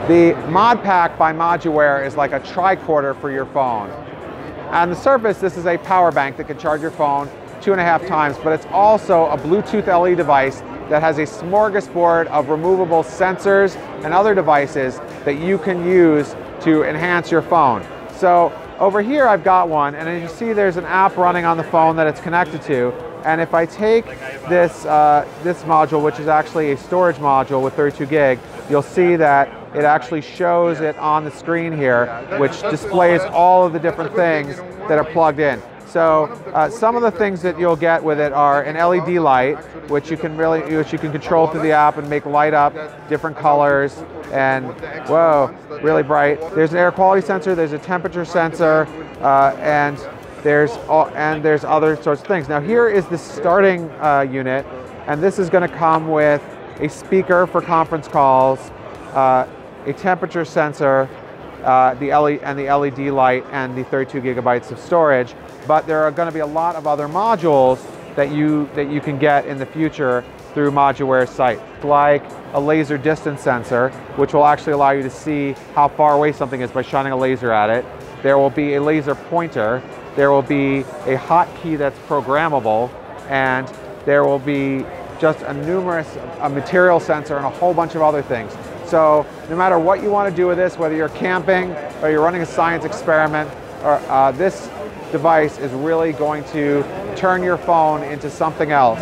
The Mod Pack by Moduware is like a tricorder for your phone. On the surface, this is a power bank that can charge your phone 2.5 times, but it's also a Bluetooth LE device that has a smorgasbord of removable sensors and other devices that you can use to enhance your phone. So over here I've got one, and as you see there's an app running on the phone that it's connected to, and if I take this, this module, which is actually a storage module with 32 gig, you'll see that it actually shows it on the screen here, which displays all of the different things that are plugged in. So some of the things that you'll get with it are an LED light, which you can control through the app and make light up different colors, and whoa, really bright. There's an air quality sensor, there's a temperature sensor, and there's other sorts of things. Now here is the starting unit, and this is going to come with a speaker for conference calls, a temperature sensor, the LED light, and the 32 gigabytes of storage. But there are going to be a lot of other modules that you can get in the future through Moduware's site, like a laser distance sensor, which will actually allow you to see how far away something is by shining a laser at it. There will be a laser pointer. There will be a hotkey that's programmable, and there will be just a material sensor and a whole bunch of other things. So no matter what you want to do with this, whether you're camping or you're running a science experiment, or this device is really going to turn your phone into something else.